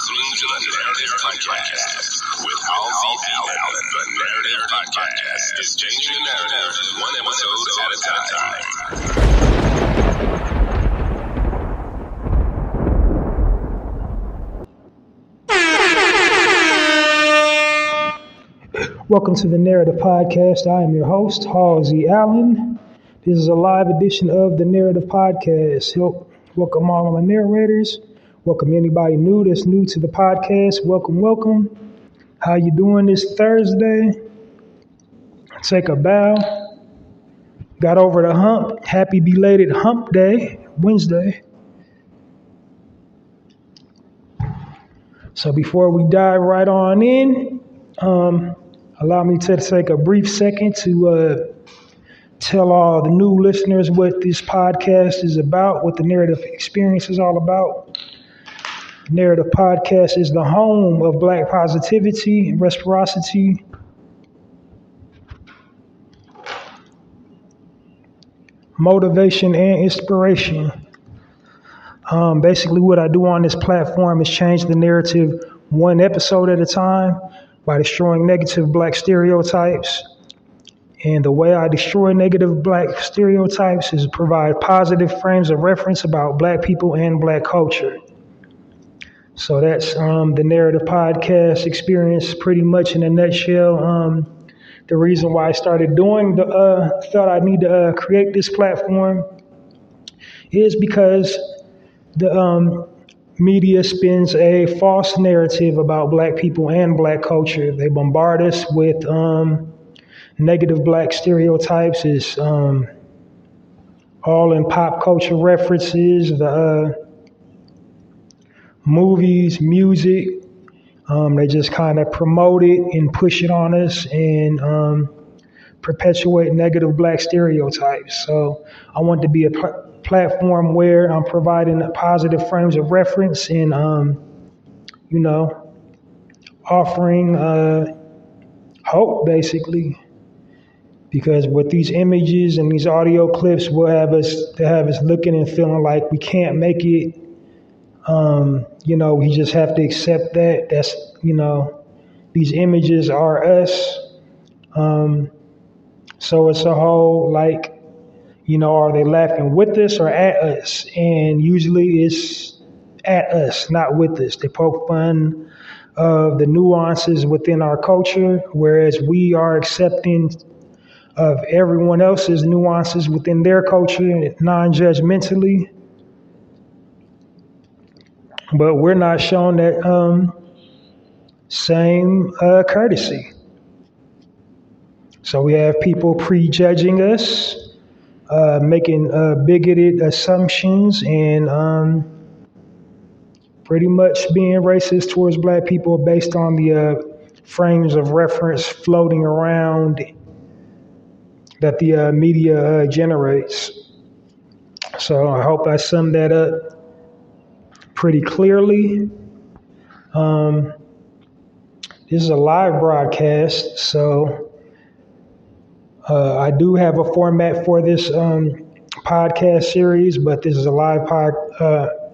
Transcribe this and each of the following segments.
listening to the Narrative Podcast with Halsey Allen. The Narrative Podcast is changing the narrative one episode at a time. Welcome to the Narrative Podcast. I am your host, Halsey Allen. This is a live edition of the Narrative Podcast. Welcome all of my narrators. Welcome anybody that's new to the podcast. Welcome. How you doing this Thursday? Take a bow. Got over the hump. Happy belated hump day, Wednesday. So before we dive right on in, allow me to take a brief second to tell all the new listeners what this podcast is about, what the Narrative Experience is all about. Narrative Podcast is the home of Black positivity and reciprocity. Motivation and inspiration. Basically, what I do on this platform is change the narrative one episode at a time by destroying negative Black stereotypes. And the way I destroy negative Black stereotypes is provide positive frames of reference about Black people and Black culture. So that's the Narrative Podcast experience pretty much in a nutshell. The reason why I started thought I need to create this platform is because the media spins a false narrative about Black people and Black culture. They bombard us with negative Black stereotypes. It's all in pop culture references, the movies, music. They just kind of promote it and push it on us and perpetuate negative Black stereotypes. So I want to be a platform where I'm providing positive frames of reference and, offering hope, basically. Because with these images and these audio clips will have us looking and feeling like we can't make it. We just have to accept that. That's, these images are us. So it's a whole are they laughing with us or at us? And usually it's at us, not with us. They poke fun of the nuances within our culture, whereas we are accepting of everyone else's nuances within their culture non-judgmentally. But we're not shown that same courtesy. So we have people prejudging us, making bigoted assumptions, and pretty much being racist towards Black people based on the frames of reference floating around that the media generates. So I hope I summed that up pretty clearly. This is a live broadcast, so I do have a format for this podcast series, but this is a live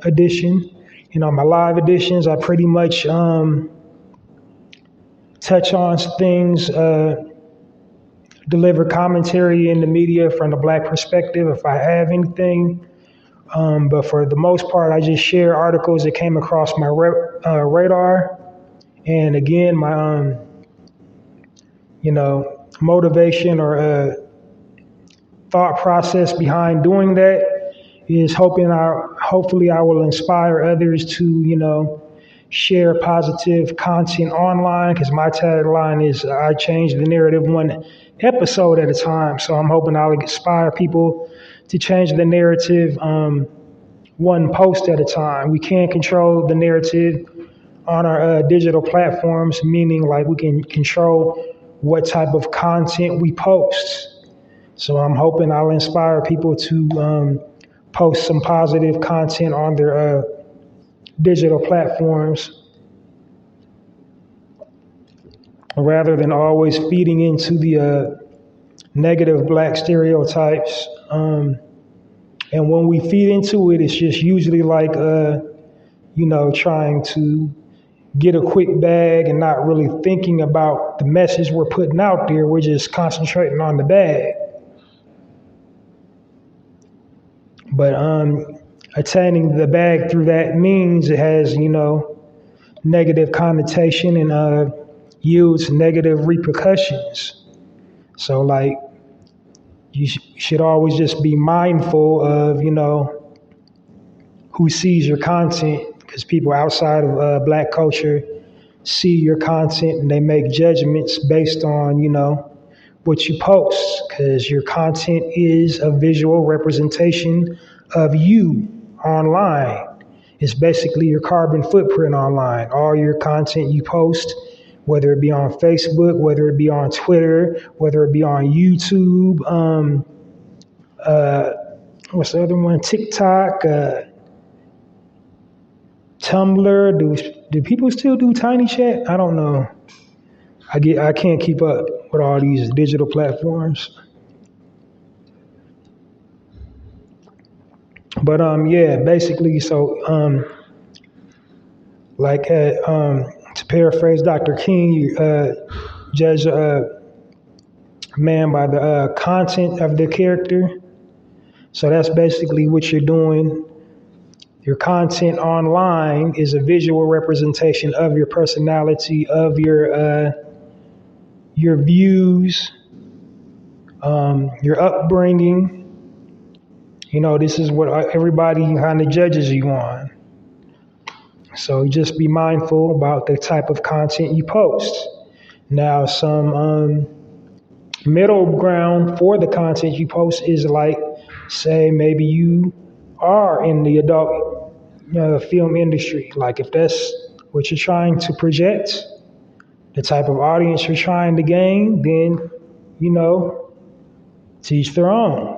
edition. My live editions, I pretty much touch on things, deliver commentary in the media from the Black perspective if I have anything. But for the most part, I just share articles that came across my radar. And again, my, motivation or thought process behind doing that is hopefully I will inspire others to, share positive content online, because my tagline is I change the narrative one episode at a time. So I'm hoping I'll inspire people to change the narrative one post at a time. We can't control the narrative on our digital platforms, meaning we can control what type of content we post. So I'm hoping I'll inspire people to post some positive content on their digital platforms rather than always feeding into the negative Black stereotypes. And when we feed into it, it's just usually trying to get a quick bag and not really thinking about the message we're putting out there. We're just concentrating on the bag. But attaining the bag through that means it has, negative connotation and yields negative repercussions. So, like, you should always just be mindful of, who sees your content, because people outside of Black culture see your content and they make judgments based on, what you post, because your content is a visual representation of you online. It's basically your carbon footprint online. All your content you post, whether it be on Facebook, whether it be on Twitter, whether it be on YouTube, what's the other one? TikTok, Tumblr. Do people still do Tiny Chat? I don't know. I can't keep up with all these digital platforms. But basically, so to paraphrase Dr. King, you judge a man by the content of their character. So that's basically what you're doing. Your content online is a visual representation of your personality, of your views, your upbringing. This is what everybody kind of judges you on. So just be mindful about the type of content you post. Now, some middle ground for the content you post is like, say, maybe you are in the adult film industry. Like, if that's what you're trying to project, the type of audience you're trying to gain, then, teach their own.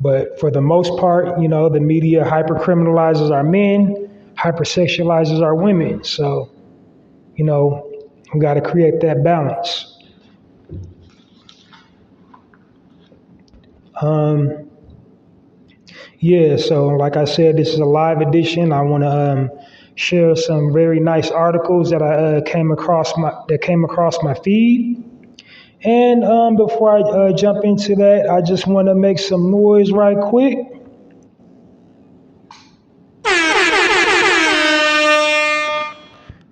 But for the most part, the media hypercriminalizes our men, hypersexualizes our women. So, we got to create that balance. So like I said, this is a live edition. I want to share some very nice articles that I came across my feed. And before I jump into that, I just want to make some noise right quick.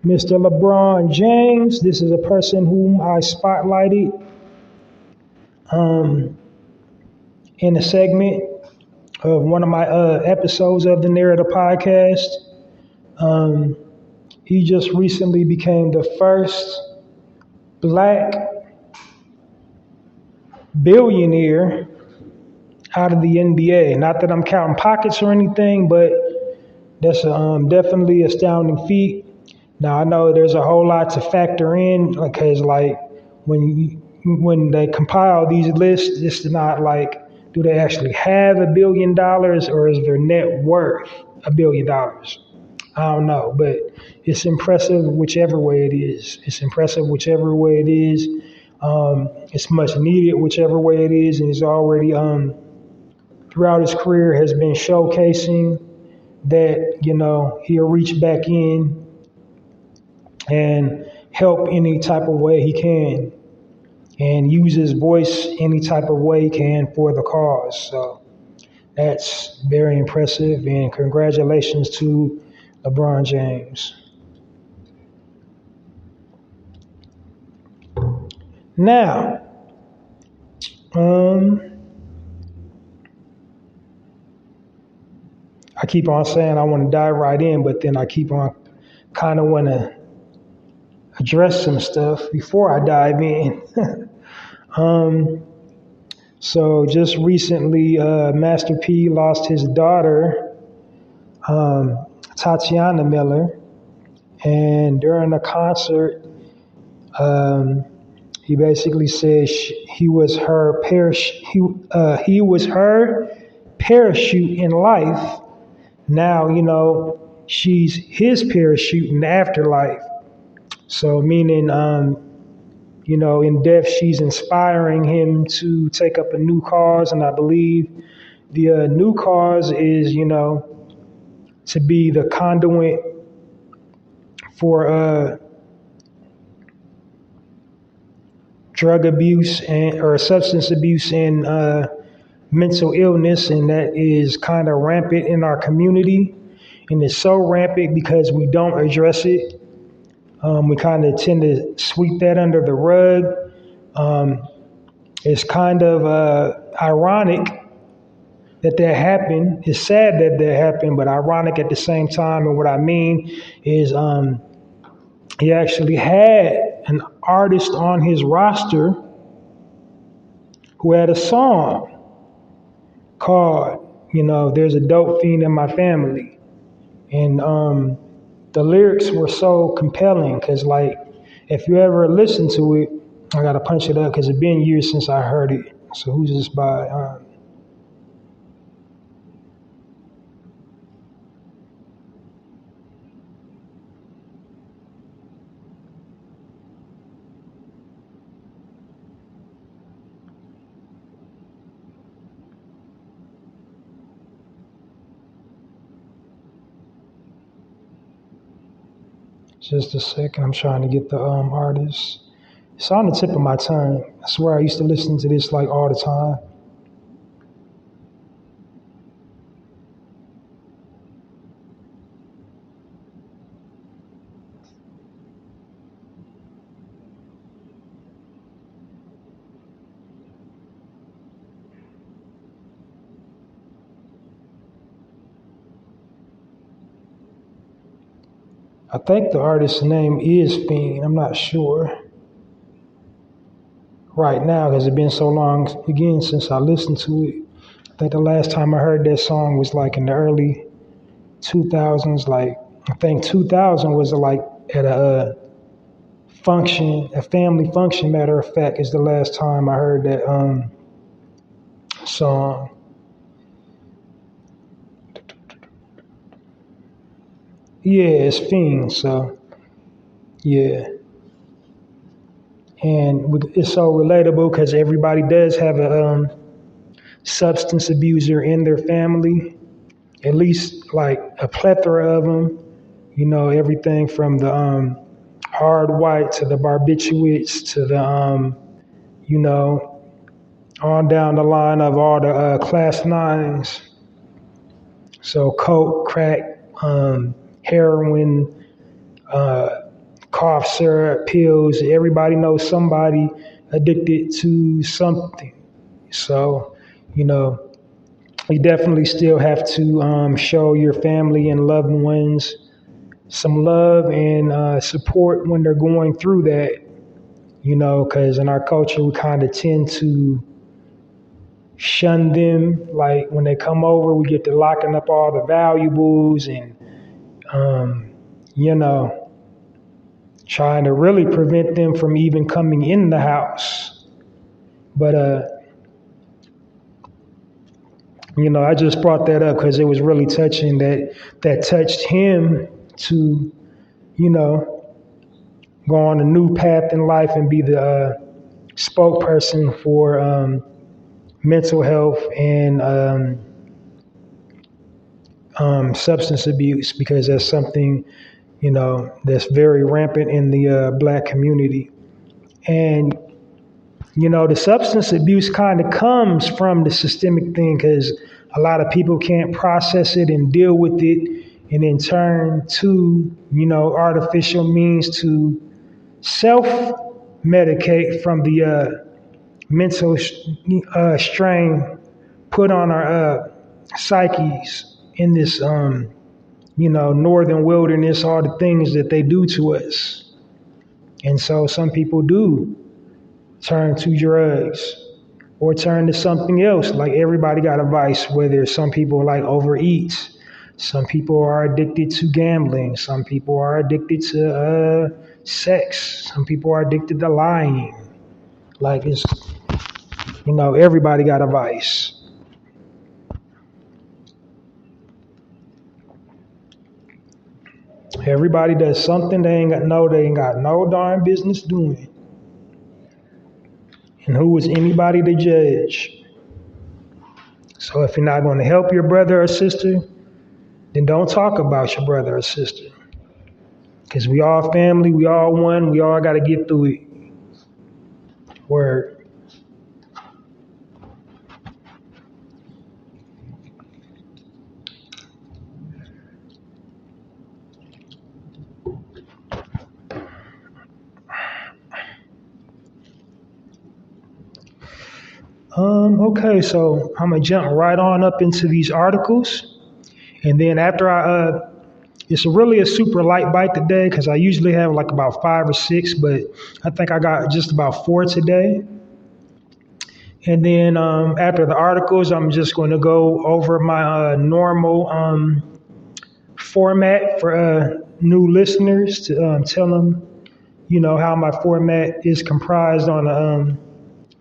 Mr. LeBron James, this is a person whom I spotlighted in a segment of one of my episodes of the Narrative Podcast. He just recently became the first Black billionaire out of the NBA. Not that I'm counting pockets or anything, but that's definitely astounding feat. Now, I know there's a whole lot to factor in, because when they compile these lists, it's not like, do they actually have $1 billion, or is their net worth $1 billion? I don't know, but it's impressive whichever way it is. It's impressive whichever way it is. It's much needed whichever way it is, and he's already throughout his career has been showcasing that he'll reach back in and help any type of way he can, and use his voice any type of way he can for the cause. So that's very impressive, and congratulations to LeBron James. Now, I keep on saying I want to dive right in, but then I keep on kind of want to address some stuff before I dive in. So just recently, Master P lost his daughter, Tatiana Miller, and during a concert, he basically said he was her parachute in life. Now, she's his parachute in the afterlife. So meaning, in death, she's inspiring him to take up a new cause. And I believe the new cause is, to be the conduit for drug abuse or substance abuse and mental illness, and that is kind of rampant in our community. And it's so rampant because we don't address it. We kind of tend to sweep that under the rug. It's kind of ironic that happened. It's sad that happened, but ironic at the same time. And what I mean is he actually had an artist on his roster who had a song called, There's a Dope Fiend in My Family. And the lyrics were so compelling because, like, if you ever listen to it, I got to punch it up because it's been years since I heard it. So who's this by? Just a second. I'm trying to get the artist. It's on the tip of my tongue. I swear I used to listen to this like all the time. I think the artist's name is Fiend. I'm not sure right now because it's been so long again since I listened to it. I think the last time I heard that song was like in the early 2000s. Like, I think 2000 was like at a function, a family function, matter of fact, is the last time I heard that song. Yeah, it's Fiend, so yeah. And it's so relatable because everybody does have a substance abuser in their family, at least like a plethora of them. Everything from the hard white to the barbiturates to the, on down the line of all the class nines. So coke, crack, heroin, cough syrup, pills. Everybody knows somebody addicted to something. So, you definitely still have to show your family and loved ones some love and support when they're going through that, because in our culture, we kind of tend to shun them. Like when they come over, we get to locking up all the valuables and, trying to really prevent them from even coming in the house. But, I just brought that up because it was really touching that touched him to, go on a new path in life and be the spokesperson for mental health and substance abuse, because that's something, that's very rampant in the Black community. And, the substance abuse kind of comes from the systemic thing because a lot of people can't process it and deal with it, and then turn to, artificial means to self-medicate from the mental strain put on our psyches in this, northern wilderness, all the things that they do to us. And so some people do turn to drugs or turn to something else. Like everybody got a vice, whether some people like overeat, some people are addicted to gambling, some people are addicted to sex, some people are addicted to lying. Like it's, everybody got a vice. Everybody does something they ain't got no darn business doing. And who is anybody to judge? So if you're not going to help your brother or sister, then don't talk about your brother or sister. Because we all family, we all one, we all got to get through it. Word. Okay, so I'm gonna jump right on up into these articles, and then after it's really a super light bite today because I usually have like about 5 or 6, but I think I got just about 4 today. And then after the articles, I'm just going to go over my normal format for new listeners to tell them, how my format is comprised on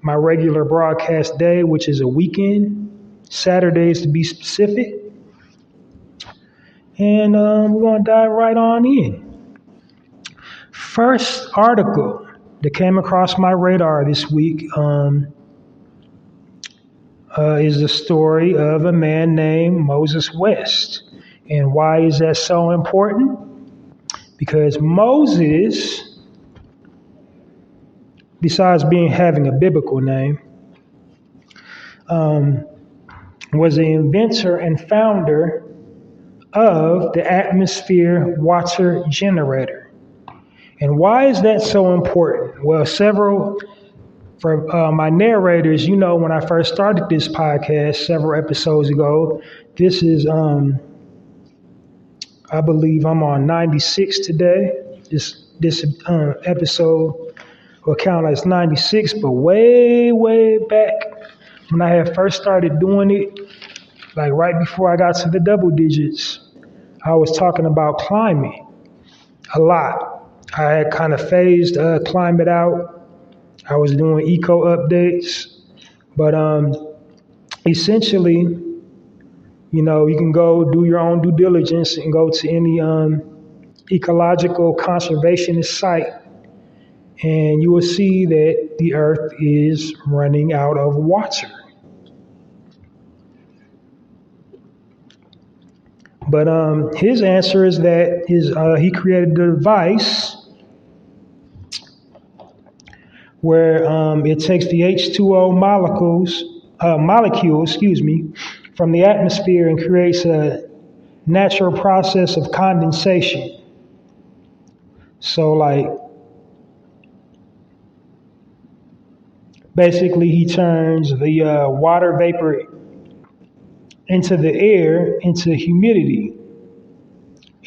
my regular broadcast day, which is a weekend, Saturdays to be specific. And we're going to dive right on in. First article that came across my radar this week is the story of a man named Moses West. And why is that so important? Because Moses, besides having a biblical name, was an inventor and founder of the atmosphere water generator. And why is that so important? Well, for my narrators, when I first started this podcast several episodes ago, this is, I believe I'm on 96 today. This episode will count as 96, but way, way back when I had first started doing it, like right before I got to the double digits, I was talking about climate a lot. I had kind of phased climate out. I was doing eco updates, but essentially, you can go do your own due diligence and go to any ecological conservationist site, and you will see that the earth is running out of water. But his answer is that he created a device where it takes the H2O molecule, from the atmosphere and creates a natural process of condensation. So, basically, he turns the water vapor into the air into humidity.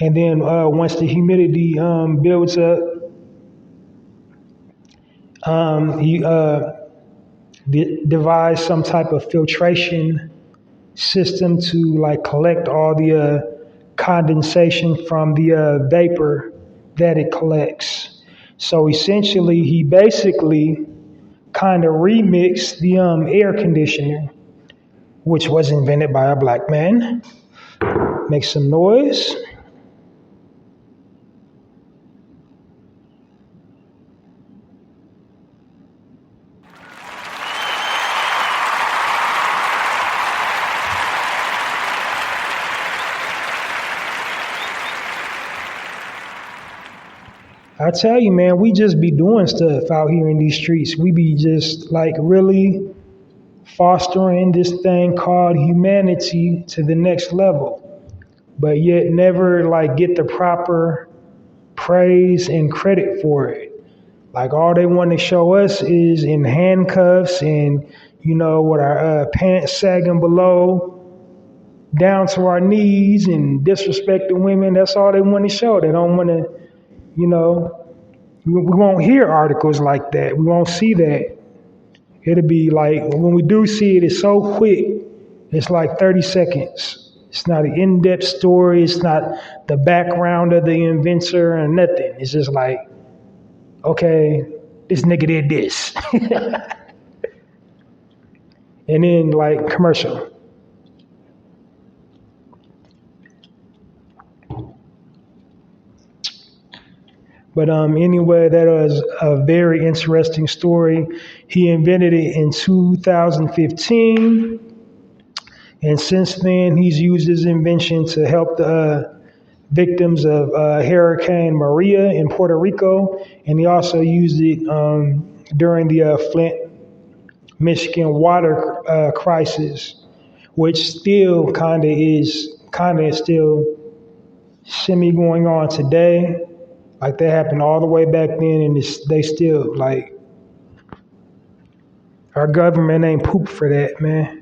And then once the humidity builds up, he devised some type of filtration system to collect all the condensation from the vapor that it collects. So essentially, he basically kind of remixed the air conditioner, which was invented by a black man. Make some noise. I tell you, man, we just be doing stuff out here in these streets. We be just really fostering this thing called humanity to the next level, but yet never get the proper praise and credit for it. All they want to show us is in handcuffs and, with our pants sagging below down to our knees and disrespecting women. That's all they want to show. They don't want to, we won't hear articles like that. We won't see that. It'll be when we do see it, it's so quick. It's 30 seconds. It's not an in-depth story. It's not the background of the inventor or nothing. It's just okay, this nigga did this. And then commercial. But anyway, that was a very interesting story. He invented it in 2015. And since then, he's used his invention to help the victims of Hurricane Maria in Puerto Rico, and he also used it during the Flint, Michigan water crisis, which still kind of still semi going on today. Like that happened all the way back then, and they still like our government ain't poop for that, man.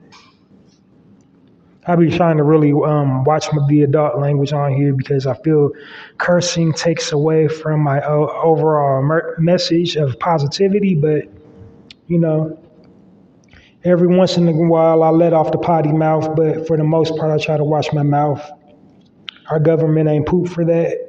I be trying to really watch the adult language on here because I feel cursing takes away from my overall message of positivity. But you know, every once in a while I let off the potty mouth, but for the most part I try to watch my mouth. Our government ain't poop for that.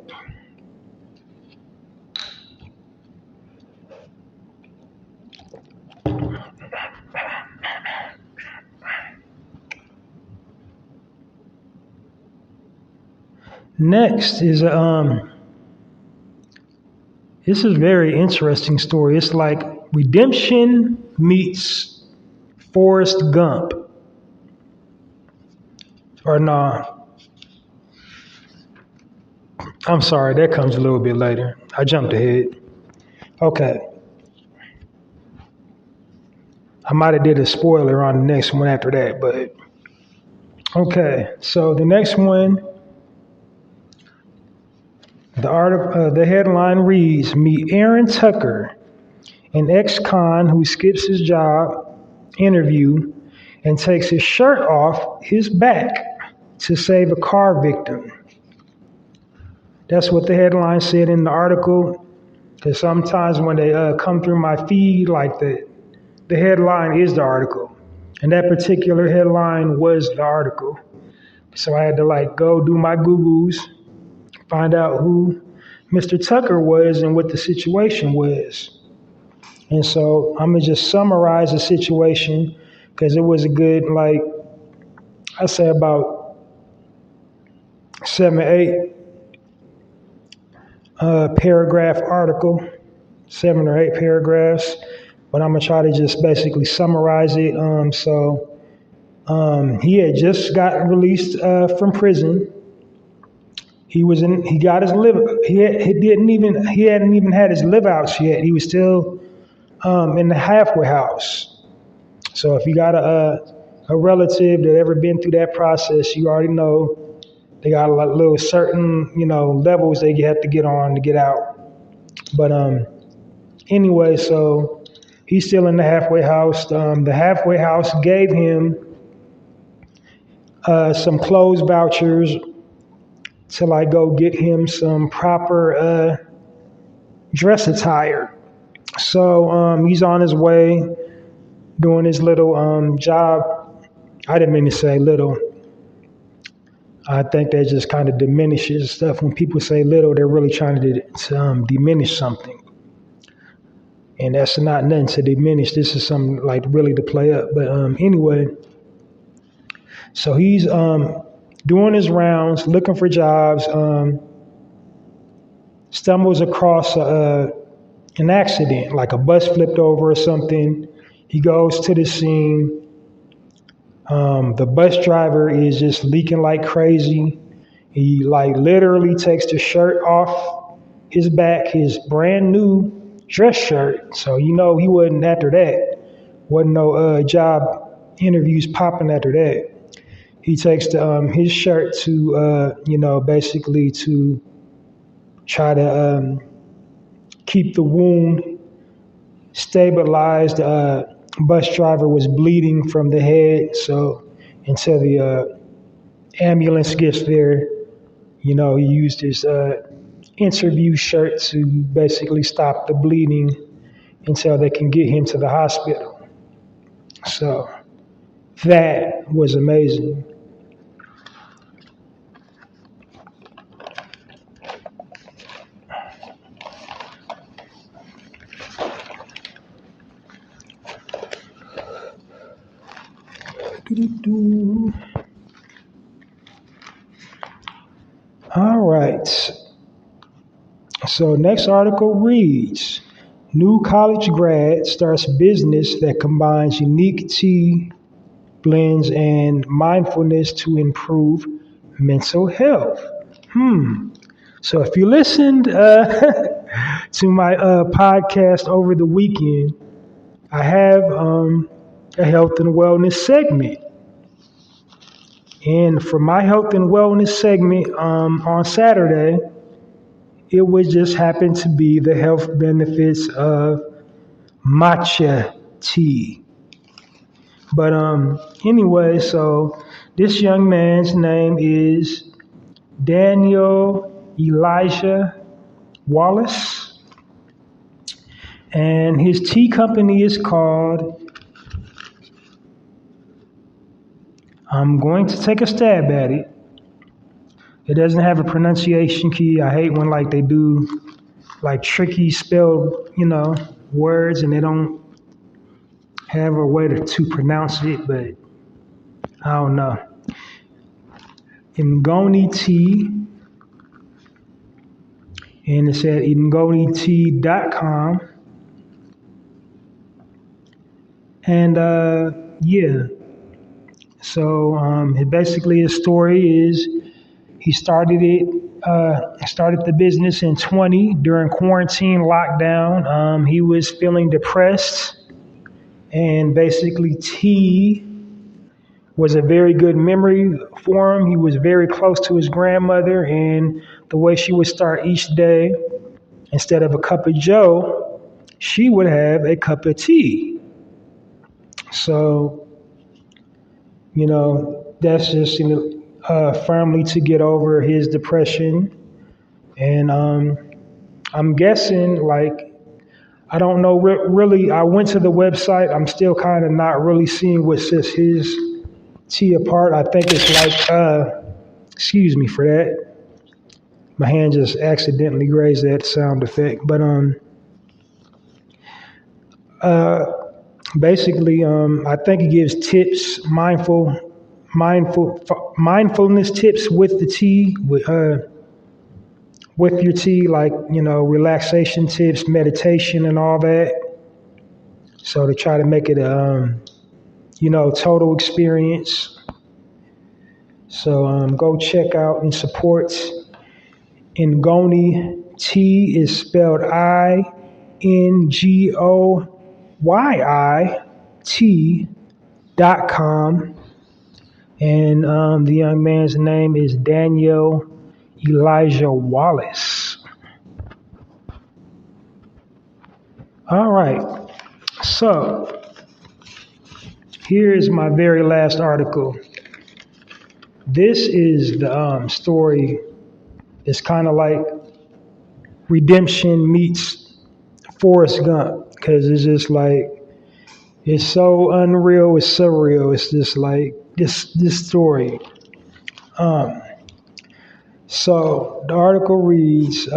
Next is this is a very interesting story. It's like redemption meets Forrest Gump. Or nah. I'm sorry, that comes a little bit later. I jumped ahead. Okay. I might have did a spoiler on the next one after that, but okay. So the next one, the headline reads, "Meet Aaron Tucker, an ex-con who skips his job interview and takes his shirt off his back to save a car victim." That's what the headline said in the article. Because sometimes when they come through my feed, like the headline is the article. And that particular headline was the article. So I had to like go do my Googles, find out who Mr. Tucker was and what the situation was. And so I'm going to just summarize the situation because it was a good, like, I say about 7 or 8 paragraph article, 7 or 8 paragraphs, but I'm going to try to just basically summarize it. He had just gotten released from prison. He got his he hadn't even had his live outs yet. He was still in the halfway house. So if you got a relative that ever been through that process, you already know they got a little certain, levels they have to get on to get out. But anyway, so he's still in the halfway house. The halfway house gave him some clothes vouchers to like go get him some proper dress attire. So he's on his way doing his little job. I didn't mean to say little. I think that just kind of diminishes stuff. When people say little, they're really trying to diminish something. And that's not nothing to diminish. This is something like really to play up. But anyway, so he's doing his rounds, looking for jobs, stumbles across an accident, like a bus flipped over or something. He goes to the scene. The bus driver is just leaking like crazy. He like literally takes the shirt off his back, his brand new dress shirt. So he wasn't after that. Wasn't no job interviews popping after that. He takes his shirt to basically to try to keep the wound stabilized. Bus driver was bleeding from the head, so until the ambulance gets there, he used his interview shirt to basically stop the bleeding until they can get him to the hospital. So that was amazing. All right. So next article reads, "New college grad starts business that combines unique tea blends and mindfulness to improve mental health." So if you listened to my podcast over the weekend, I have a health and wellness segment. And for my health and wellness segment on Saturday, it would just happen to be the health benefits of matcha tea. But anyway, so this young man's name is Daniel Elijah Wallace, and his tea company is called, I'm going to take a stab at it. It doesn't have a pronunciation key. I hate when like they do like tricky spelled, words and they don't have a way to pronounce it, but I don't know. Ngoni Tea, and it's at ngonitea.com. And so basically his story is he started the business in 20 during quarantine lockdown. He was feeling depressed, and basically tea was a very good memory for him. He was very close to his grandmother, and the way she would start each day, instead of a cup of joe, she would have a cup of tea. So, that's just firmly to get over his depression. And I'm guessing, I don't know really. I went to the website. I'm still kind of not really seeing what sets his tea apart. I think it's excuse me for that. My hand just accidentally grazed that sound effect. But basically, I think it gives tips, mindfulness tips with the tea, with your tea, relaxation tips, meditation, and all that. So to try to make it a total experience. So go check out and support Ngoni Tea is spelled INGOYIT.com. And the young man's name is Daniel Elijah Wallace. All right. So here is my very last article. This is the story. It's kind of like Redemption meets Forrest Gump, because it's just it's so unreal, it's surreal. It's just like this story. So the article reads,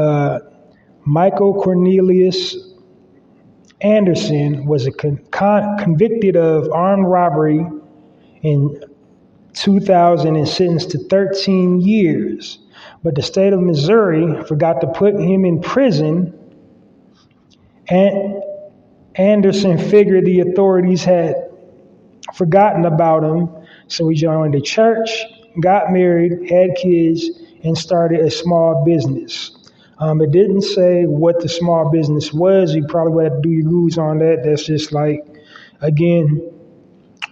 Michael Cornelius Anderson was convicted of armed robbery in 2000 and sentenced to 13 years. But the state of Missouri forgot to put him in prison. And Anderson figured the authorities had forgotten about him. So he joined the church, got married, had kids, and started a small business. It didn't say what the small business was. You probably would have to do your Googles on that. That's just again,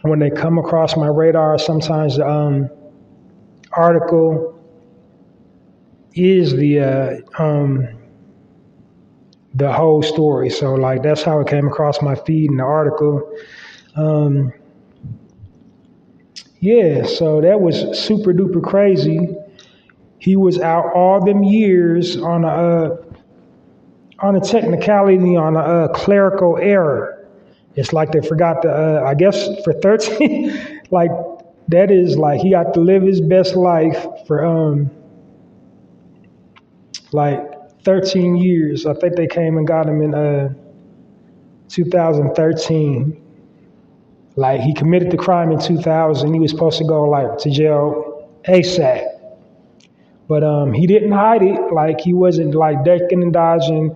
when they come across my radar, sometimes the article is the whole story. So that's how it came across my feed in the article. So that was super duper crazy. He was out all them years on a technicality, on a clerical error. It's like they forgot to, I guess for 13, that is he got to live his best life for 13 years. I think they came and got him in 2013. He committed the crime in 2000. He was supposed to go to jail ASAP. But he didn't hide it. He wasn't ducking and dodging.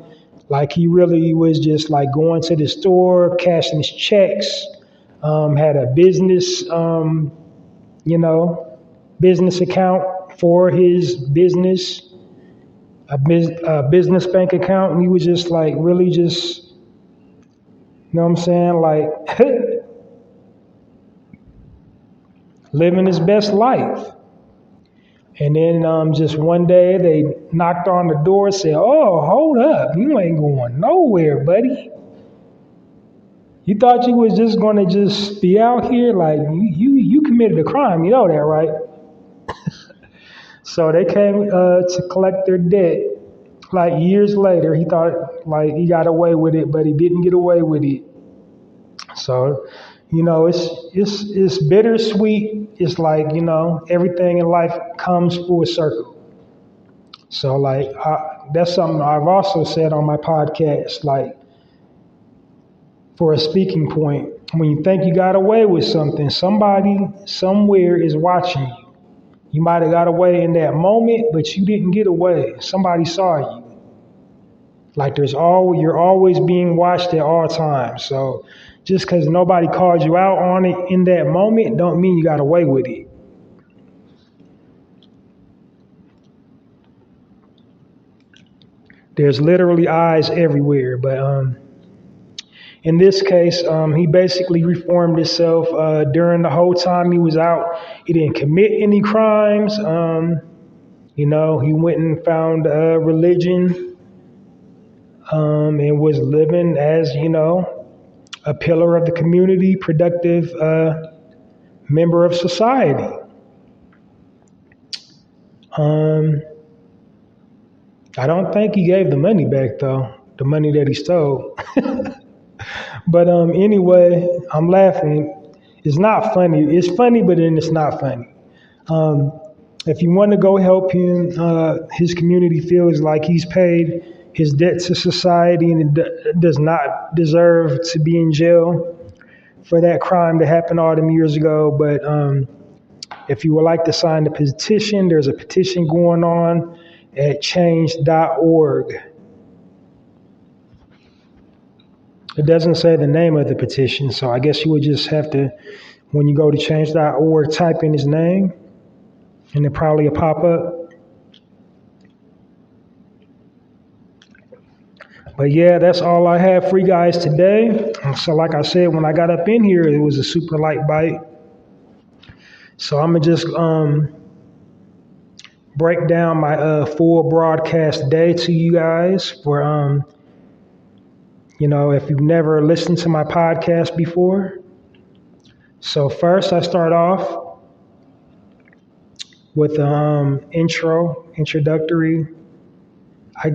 He really was just going to the store, cashing his checks, had a business, business account for his business. a business bank account, and he was just like really just, you know what I'm saying, like living his best life. And then just one day they knocked on the door and said, "Oh, hold up, you ain't going nowhere, buddy. You thought you was just going to just be out here? Like, you committed a crime, you know that, right?" So they came to collect their debt. Like years later, he thought like he got away with it, but he didn't get away with it. So, it's bittersweet. It's like, everything in life comes full circle. So like that's something I've also said on my podcast. Like, for a speaking point, when you think you got away with something, somebody somewhere is watching you. You might have got away in that moment, but you didn't get away. Somebody saw you. Like you're always being watched at all times. So just because nobody called you out on it in that moment, don't mean you got away with it. There's literally eyes everywhere. But in this case, he basically reformed himself during the whole time he was out. He didn't commit any crimes. He went and found a religion and was living as, a pillar of the community, productive member of society. I don't think he gave the money back, though, the money that he stole. But anyway, I'm laughing. It's not funny. It's funny, but then it's not funny. If you want to go help him, his community feels like he's paid his debt to society and does not deserve to be in jail for that crime that happened all them years ago. But if you would like to sign the petition, there's a petition going on at change.org. It doesn't say the name of the petition, so I guess you would just have to, when you go to change.org, type in his name, and it probably will pop up. But yeah, that's all I have for you guys today. So like I said, when I got up in here, it was a super light bite. So I'm going to just break down my full broadcast day to you guys for, if you've never listened to my podcast before. So first I start off with introductory. I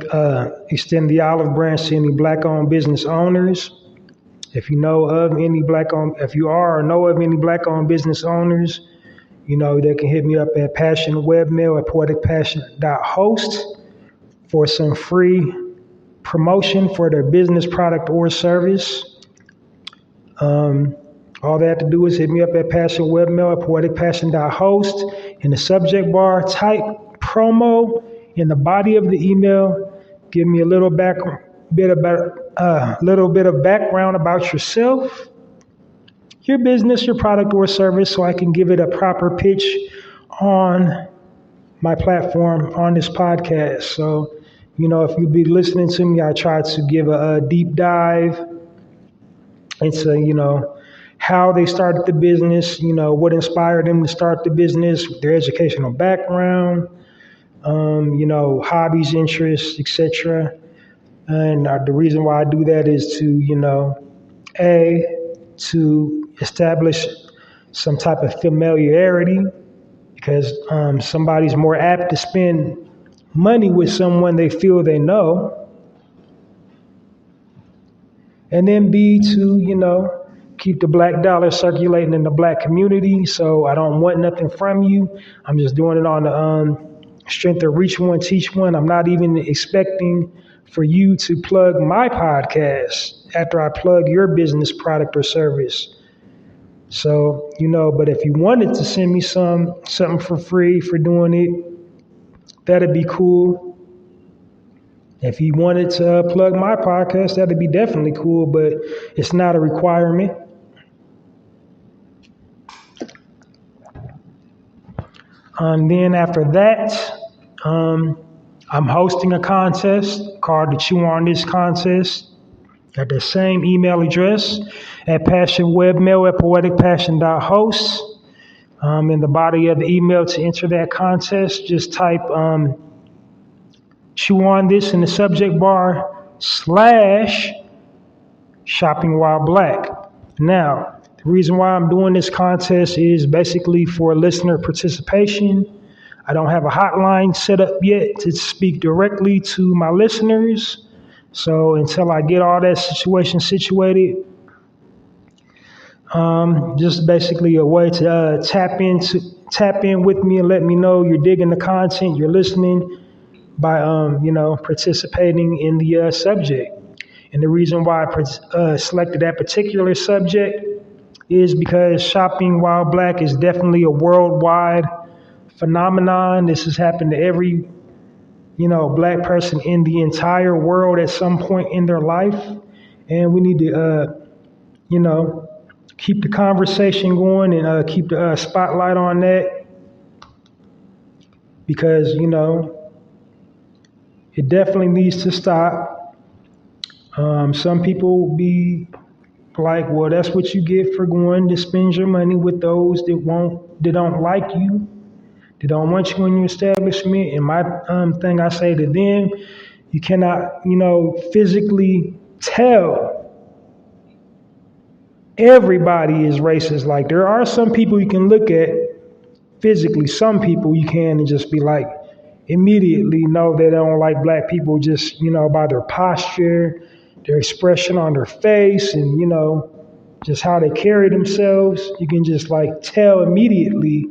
extend the olive branch to any Black-owned business owners. If you know of any if you are or know of any Black-owned business owners, they can hit me up at passionwebmail at poeticpassion.host for some free promotion for their business, product, or service. All they have to do is hit me up at passionwebmail at poeticpassion.host. In the subject bar, type promo. In the body of the email, give me a little bit of background about yourself, your business, your product, or service, so I can give it a proper pitch on my platform, on this podcast. So, if you'll be listening to me, I try to give a deep dive into, how they started the business, what inspired them to start the business, their educational background, hobbies, interests, etc. And the reason why I do that is to, to establish some type of familiarity, because somebody's more apt to spend money with someone they feel they know. And then B, to, keep the Black dollar circulating in the Black community. So I don't want nothing from you. I'm just doing it on the strength of reach one, teach one. I'm not even expecting for you to plug my podcast after I plug your business, product, or service. So, but if you wanted to send me something for free for doing it, that'd be cool. If you wanted to plug my podcast, that'd be definitely cool, but it's not a requirement. Then after that, I'm hosting a contest called the Chew On This contest at the same email address at passionwebmail@poeticpassion.host. In the body of the email to enter that contest, just type Chew On This in the subject bar / Shopping While Black. Now, the reason why I'm doing this contest is basically for listener participation. I don't have a hotline set up yet to speak directly to my listeners. So until I get all that situation situated, just basically a way to tap in with me and let me know you're digging the content, you're listening by participating in the subject. And the reason why I selected that particular subject is because shopping while black is definitely a worldwide phenomenon. This has happened to every black person in the entire world at some point in their life, and we need to keep the conversation going and keep the spotlight on that, because it definitely needs to stop. Some people be like, well, that's what you get for going to spend your money with those that don't like you. They don't want you in your establishment. And my thing I say to them, you cannot, physically tell everybody is racist. Like, there are some people you can look at physically, some people you can, and just be like, immediately know they don't like black people just, by their posture, their expression on their face, and, just how they carry themselves. You can just tell immediately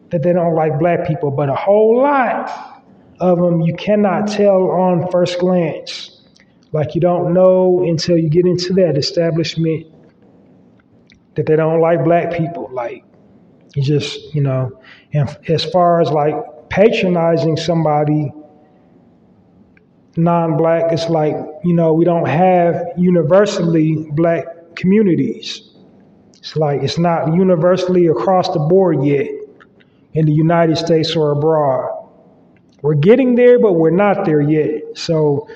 that they don't like black people. But a whole lot of them you cannot tell on first glance. Like, you don't know until you get into that establishment that they don't like black people. Like, you just, and as far as patronizing somebody non-black, it's we don't have universally black communities. It's not universally across the board yet in the United States or abroad. We're getting there, but we're not there yet. So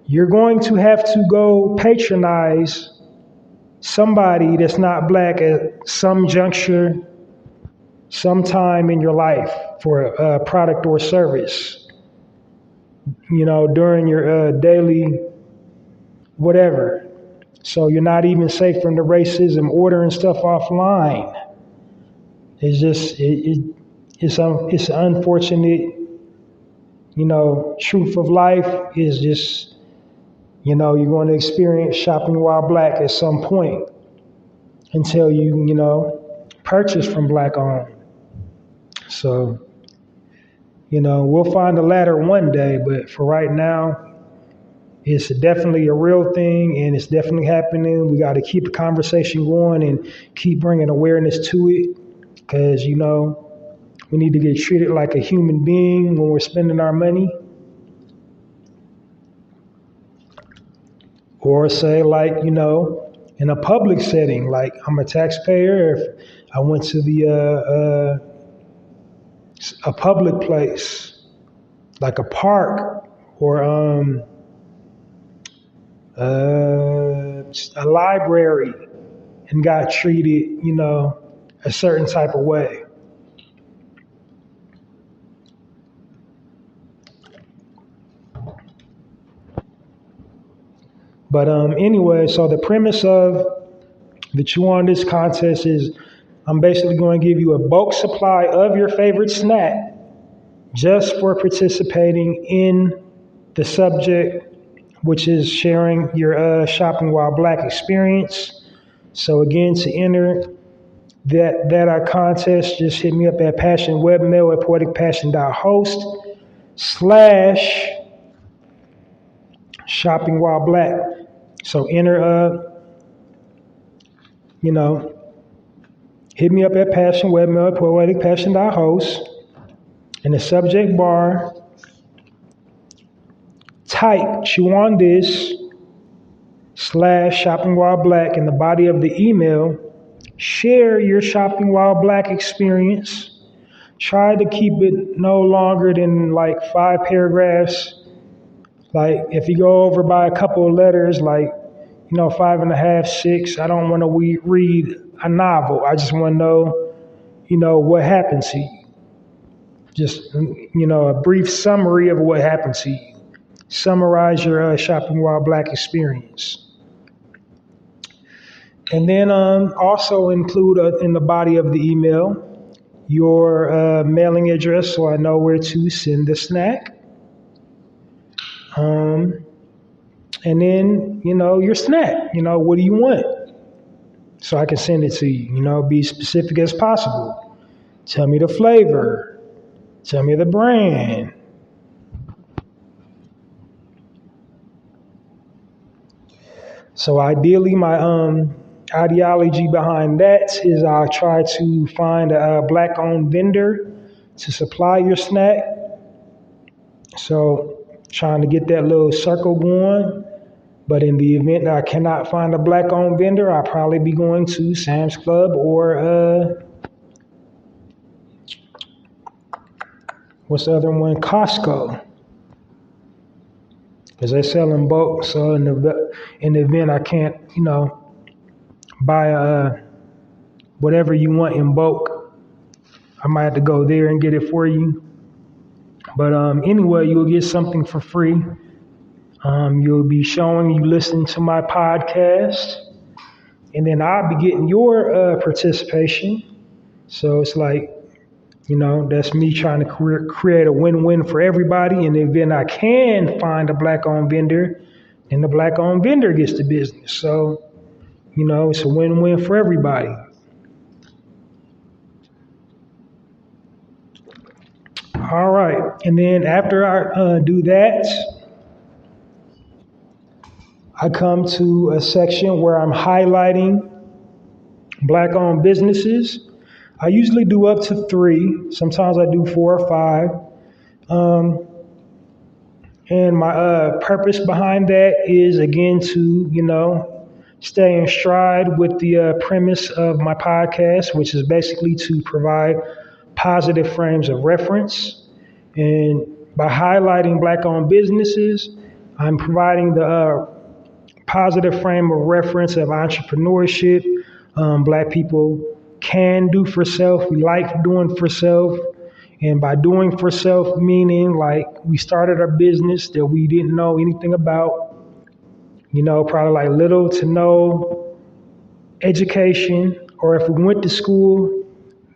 you're going to have to go patronize somebody that's not black at some juncture, sometime in your life for a product or service, during your daily whatever. So you're not even safe from the racism, ordering stuff offline. It's just, it's unfortunate, truth of life is just, you're going to experience shopping while black at some point until you, purchase from black owned. So, we'll find a ladder one day, but for right now, it's definitely a real thing, and it's definitely happening. We got to keep the conversation going and keep bringing awareness to it, because, we need to get treated like a human being when we're spending our money. Or say, in a public setting, like I'm a taxpayer. If I went to a public place, like a park or a library, and got treated, a certain type of way. But anyway, so the premise of the Chew On This contest is I'm basically going to give you a bulk supply of your favorite snack just for participating in the subject, which is sharing your shopping while black experience. So again, to enter that contest, just hit me up at passionwebmail@poeticpassion.host / shopping while black. So enter, hit me up at passionwebmail@poeticpassion.host. In the subject bar, type Chew On This / shopping while black. In the body of the email, share your shopping while black experience. Try to keep it no longer than 5 paragraphs, Like if you go over by a couple of letters, like, 5.5, 6, I don't want to read a novel. I just want to know, what happened to you. Just, a brief summary of what happened to you. Summarize your Shopping While Black experience. And then also include in the body of the email your mailing address so I know where to send the snack. And then, your snack, what do you want? So I can send it to you, be specific as possible. Tell me the flavor. Tell me the brand. So ideally, my ideology behind that is I'll try to find a Black-owned vendor to supply your snack. So trying to get that little circle going. But in the event that I cannot find a Black-owned vendor, I'll probably be going to Sam's Club or what's the other one? Costco. Because they sell in bulk. So in the event I can't, buy whatever you want in bulk, I might have to go there and get it for you. But anyway, you'll get something for free. You'll be showing you listening to my podcast, and then I'll be getting your participation. So it's like, that's me trying to create a win-win for everybody. And then I can find a Black-owned vendor, and the Black-owned vendor gets the business. So, it's a win-win for everybody. All right. And then after I do that, I come to a section where I'm highlighting Black-owned businesses. I usually do up to 3. Sometimes I do 4 or 5. And my purpose behind that is, again, to, stay in stride with the premise of my podcast, which is basically to provide positive frames of reference. And by highlighting Black-owned businesses, I'm providing the positive frame of reference of entrepreneurship. Black people can do for self. We like doing for self. And by doing for self, meaning like we started a business that we didn't know anything about, probably like little to no education, or if we went to school,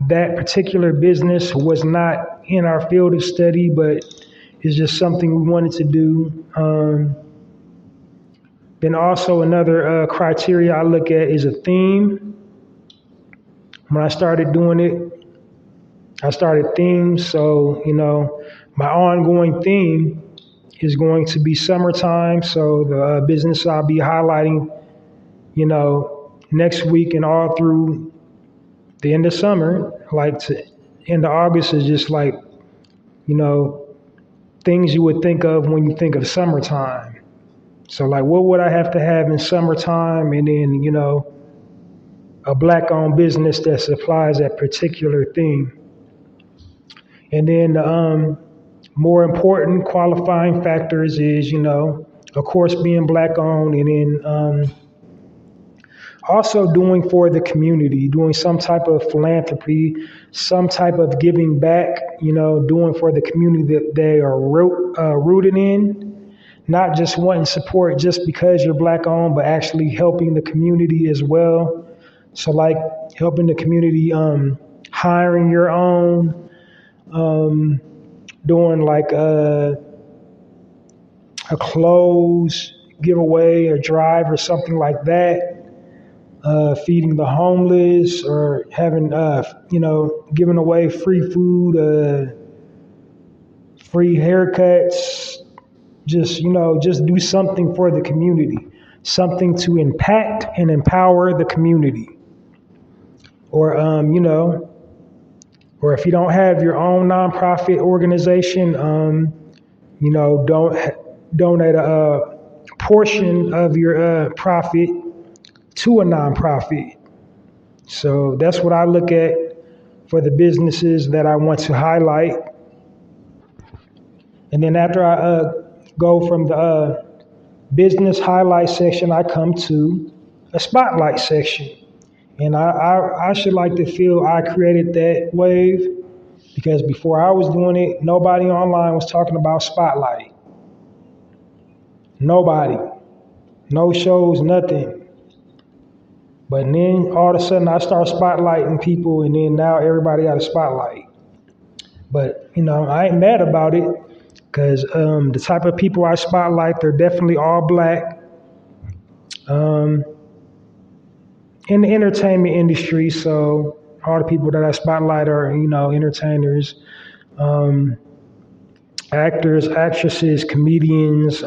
that particular business was not in our field of study, but it's just something we wanted to do. Then also another criteria I look at is a theme. When I started doing it, I started themes. So, my ongoing theme is going to be summertime. So the business I'll be highlighting, next week and all through the end of summer, like to end of August, is just like, things you would think of when you think of summertime. So like, what would I have to have in summertime? And then, a Black-owned business that supplies that particular thing. And then more important qualifying factors is, of course, being Black-owned, and then also doing for the community, doing some type of philanthropy, some type of giving back, doing for the community that they are rooted in. Not just wanting support just because you're Black-owned, but actually helping the community as well. So like helping the community, hiring your own, doing like a clothes giveaway or drive or something like that, feeding the homeless, or having, giving away free food, free haircuts. Just do something for the community, something to impact and empower the community. Or, or if you don't have your own nonprofit organization, donate a portion of your profit to a nonprofit. So that's what I look at for the businesses that I want to highlight. And then after I go from the business highlight section, I come to a spotlight section. And I should like to feel I created that wave because before I was doing it, nobody online was talking about spotlight. Nobody. No shows, nothing. But then all of a sudden I start spotlighting people, and then now everybody got a spotlight. But, I ain't mad about it because the type of people I spotlight, they're definitely all black. In the entertainment industry, so all the people that I spotlight are, entertainers, actors, actresses, comedians,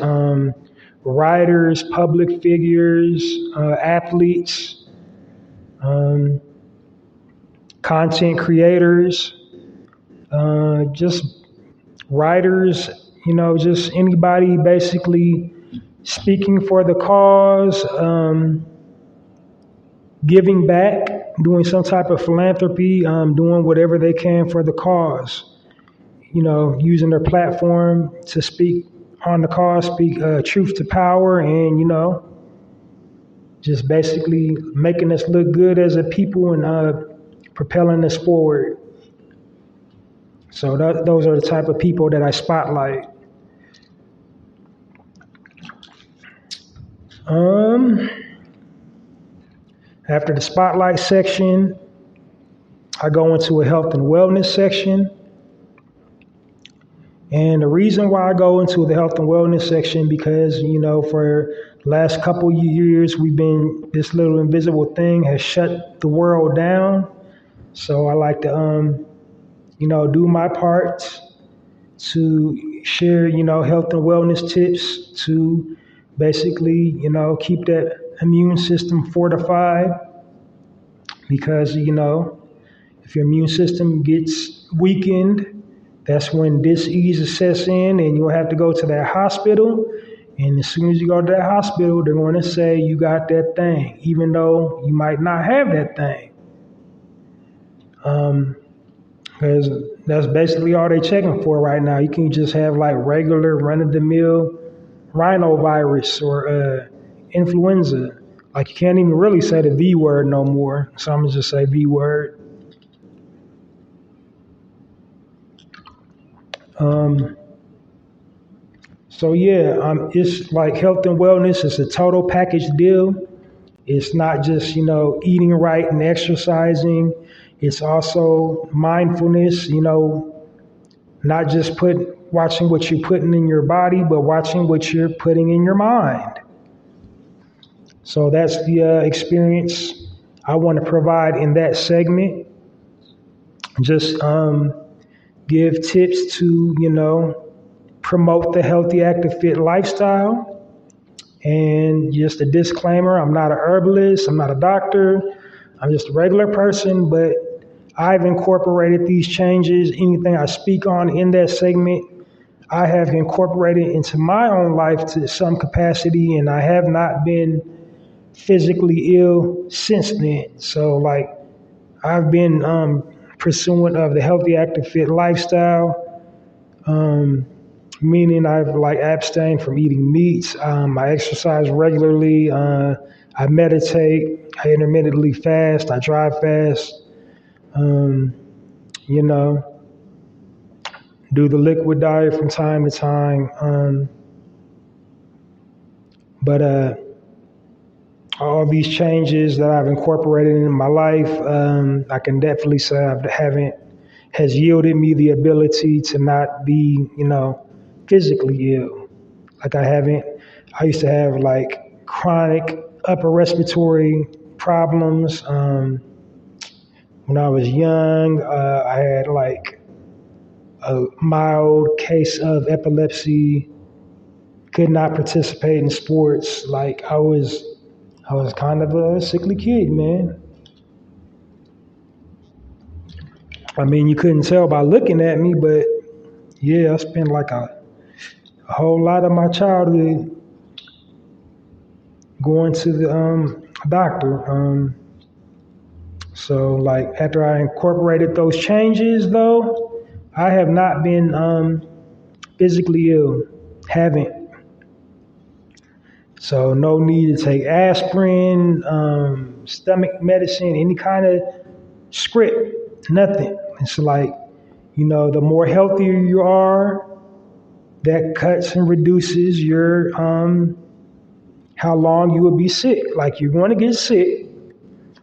writers, public figures, athletes, content creators, just writers, just anybody basically speaking for the cause, giving back, doing some type of philanthropy, doing whatever they can for the cause, using their platform to speak on the cause, speak truth to power, and, just basically making us look good as a people and propelling us forward. So those are the type of people that I spotlight. After the spotlight section, I go into a health and wellness section. And the reason why I go into the health and wellness section, because, for the last couple of years, this little invisible thing has shut the world down. So I like to, do my part to share, health and wellness tips to basically, keep that immune system fortified. Because, if your immune system gets weakened, that's when disease sets in and you'll have to go to that hospital. And as soon as you go to that hospital, they're going to say you got that thing, even though you might not have that thing. Because that's basically all they're checking for right now. You can just have like regular run-of-the-mill rhinovirus or influenza. Like you can't even really say the V word no more. So I'm going to just say V word. It's like health and wellness. It's a total package deal. It's not just, eating right and exercising. It's also mindfulness, not just watching what you're putting in your body, but watching what you're putting in your mind. So that's the experience I want to provide in that segment. Just give tips to, promote the healthy, active, fit lifestyle. And just a disclaimer, I'm not a herbalist, I'm not a doctor, I'm just a regular person, but I've incorporated these changes. Anything I speak on in that segment, I have incorporated into my own life to some capacity, and I have not been physically ill since then. So I've been pursuant of the healthy, active, fit lifestyle, meaning I've abstained from eating meats. I exercise regularly. I meditate. I intermittently fast. I dry fast. Do the liquid diet from time to time. But all these changes that I've incorporated in my life, I can definitely say has yielded me the ability to not be, physically ill. I used to have chronic upper respiratory problems. When I was young, I had a mild case of epilepsy, could not participate in sports. I was kind of a sickly kid, man. I mean, you couldn't tell by looking at me, but yeah, I spent a whole lot of my childhood going to the doctor. So after I incorporated those changes, though, I have not been physically ill. Haven't. So no need to take aspirin, stomach medicine, any kind of script, nothing. It's like, the more healthier you are, that cuts and reduces your how long you will be sick. Like you're going to get sick,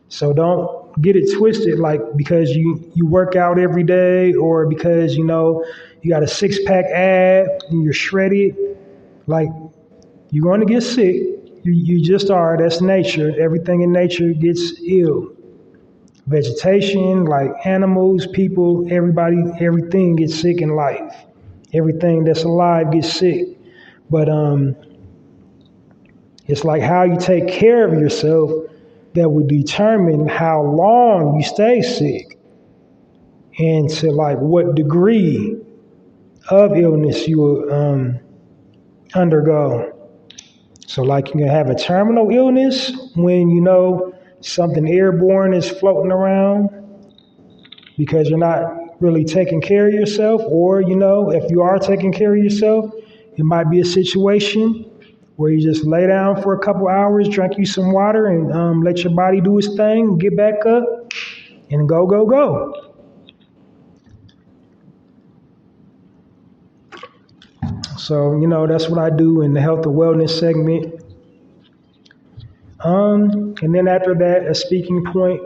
so don't get it twisted. Like because you work out every day, or because you got a 6-pack ab and you're shredded, like you're going to get sick. You just are. That's nature. Everything in nature gets ill. Vegetation, like animals, people, everybody, everything gets sick in life. Everything that's alive gets sick. But it's like how you take care of yourself that will determine how long you stay sick and to like what degree of illness you will undergo. So like you can have a terminal illness when something airborne is floating around because you're not really taking care of yourself, or if you are taking care of yourself, it might be a situation where you just lay down for a couple hours, drink you some water, and let your body do its thing, get back up, and go. So, that's what I do in the health and wellness segment. And then after that, a speaking point,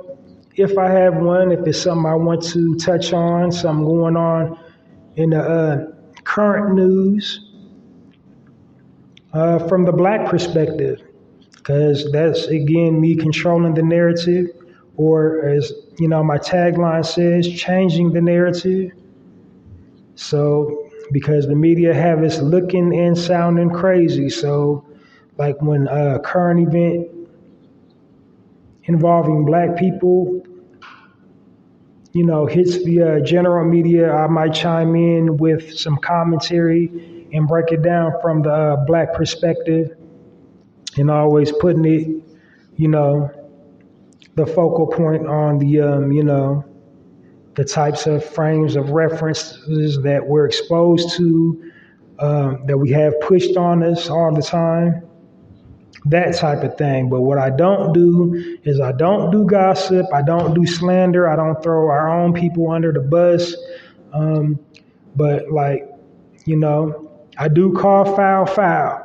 if I have one, if it's something I want to touch on, something going on in the current news from the Black perspective, because that's, again, me controlling the narrative, or as, my tagline says, changing the narrative. So, because the media have us looking and sounding crazy. So, like when a current event involving Black people, hits the general media, I might chime in with some commentary and break it down from the Black perspective, and always putting it, the focal point on the types of frames of references that we're exposed to, that we have pushed on us all the time, that type of thing. But what I don't do is I don't do gossip, I don't do slander, I don't throw our own people under the bus. But like, I do call foul.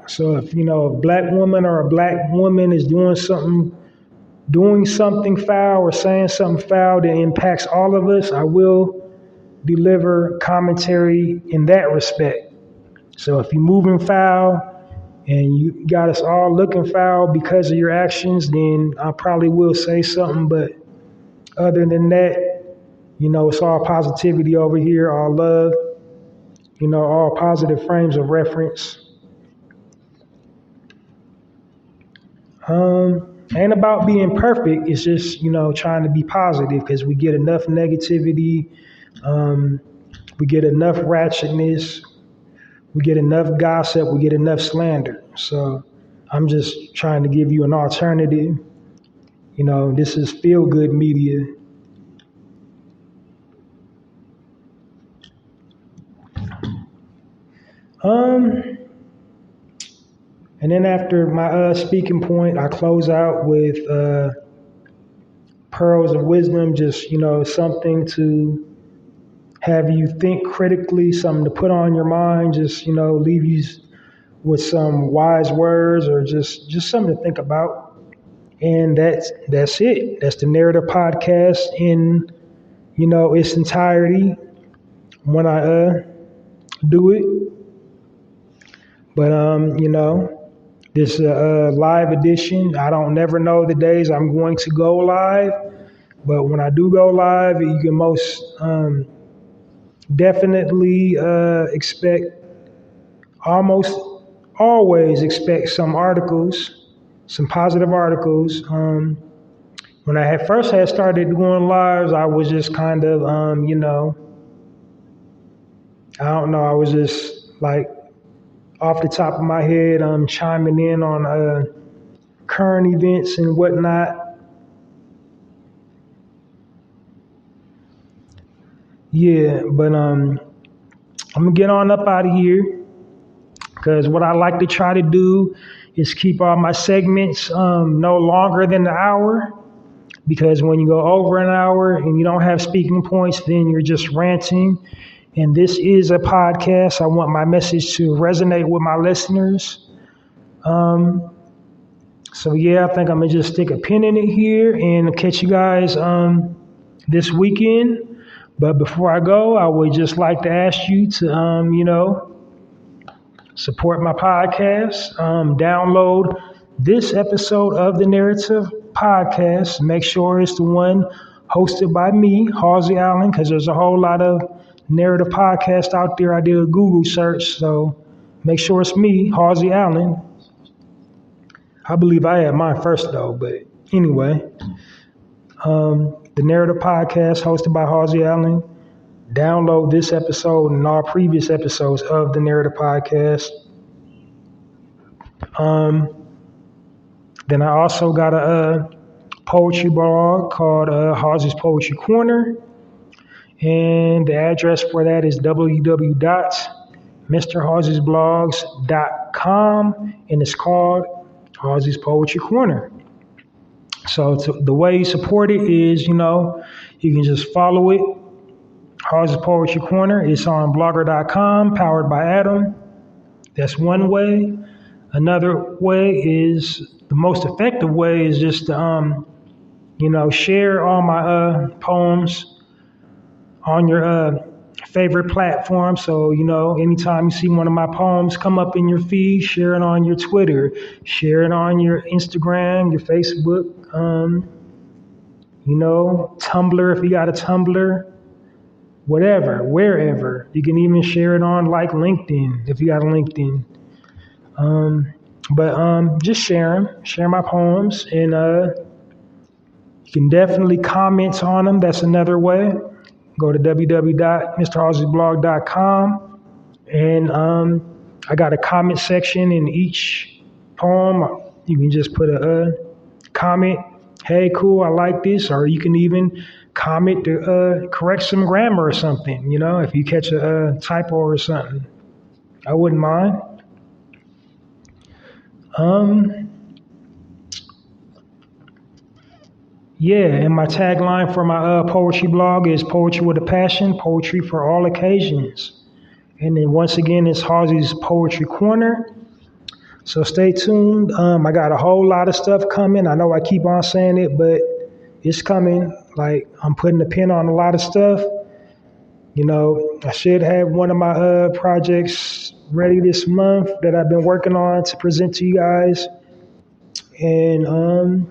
So if, a Black woman or a Black woman is doing something foul or saying something foul that impacts all of us, I will deliver commentary in that respect. So if you're moving foul and you got us all looking foul because of your actions, then I probably will say something. But other than that, it's all positivity over here, all love, all positive frames of reference. Ain't about being perfect. It's just, trying to be positive, because we get enough negativity, we get enough ratchetness, we get enough gossip, we get enough slander. So I'm just trying to give you an alternative. This is feel-good media. And then after my speaking point, I close out with pearls of wisdom, just, something to have you think critically, something to put on your mind, just, leave you with some wise words, or just something to think about. And that's it. That's the Narrative Podcast in, its entirety when I do it. But, this is a live edition. I don't never know the days I'm going to go live, but when I do go live, you can most definitely almost always expect some articles, some positive articles. When I first started going lives, I was just kind of, I don't know, I was just like, off the top of my head, I'm chiming in on current events and whatnot. Yeah, but I'm gonna get on up out of here, because what I like to try to do is keep all my segments no longer than an hour, because when you go over an hour and you don't have speaking points, then you're just ranting. And this is a podcast. I want my message to resonate with my listeners. So yeah, I think I'm gonna just stick a pin in it here and catch you guys this weekend. But before I go, I would just like to ask you to support my podcast. Download this episode of the Narrative Podcast. Make sure it's the one hosted by me, Halsey Allen, because there's a whole lot of narrative podcasts out there. I did a Google search, so make sure it's me, Halsey Allen. I believe I had mine first though, but anyway. The Narrative Podcast hosted by Halsey Allen. Download this episode and all previous episodes of the Narrative Podcast. Then I also got a poetry blog called Halsey's Poetry Corner. And the address for that is www.mrhalseysblogs.com, and it's called Halsey's Poetry Corner. So the way you support it is, you can just follow it. Halsey's Poetry Corner. It's on blogger.com, powered by Adam. That's one way. Another way is, the most effective way is just to, share all my poems on your favorite platform. So, anytime you see one of my poems come up in your feed, share it on your Twitter, share it on your Instagram, your Facebook, Tumblr if you got a Tumblr, whatever, wherever. You can even share it on like LinkedIn if you got a LinkedIn. But just share my poems, and you can definitely comment on them. That's another way. Go to www.mrhalseysblog.com, and I got a comment section in each poem. You can just put a comment, hey, cool, I like this, or you can even comment to correct some grammar or something, if you catch a typo or something. I wouldn't mind. Yeah, and my tagline for my poetry blog is Poetry with a Passion, Poetry for All Occasions. And then once again, it's Halsey's Poetry Corner. So stay tuned. I got a whole lot of stuff coming. I know I keep on saying it, but it's coming. Like, I'm putting a pin on a lot of stuff. I should have one of my projects ready this month that I've been working on to present to you guys. And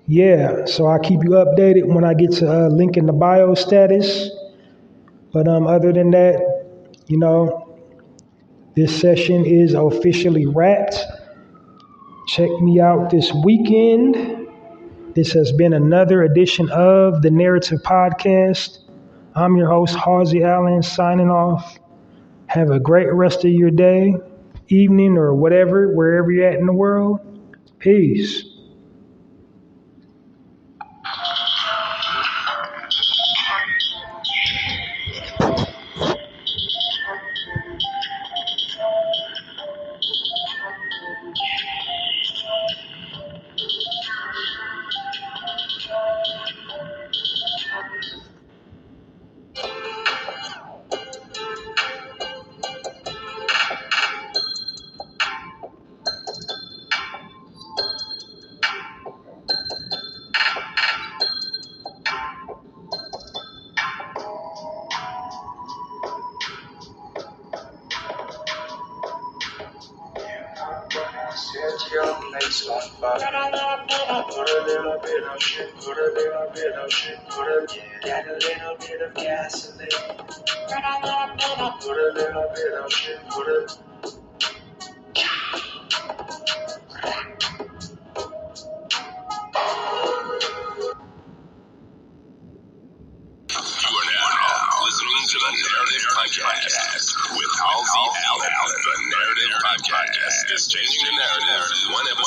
yeah, so I'll keep you updated when I get to link in the bio status. But other than that, this session is officially wrapped. Check me out this weekend. This has been another edition of the Narrative Podcast. I'm your host, Halsey Allen, signing off. Have a great rest of your day, evening, or whatever, wherever you're at in the world. Peace. Set your place on fire. Put a little bit of shit, put a little bit of shit, get a little bit of gasoline. Put a little bit of shit, To the Narrative Podcast with Halsey Allen. The Narrative Podcast is changing the narrative one episode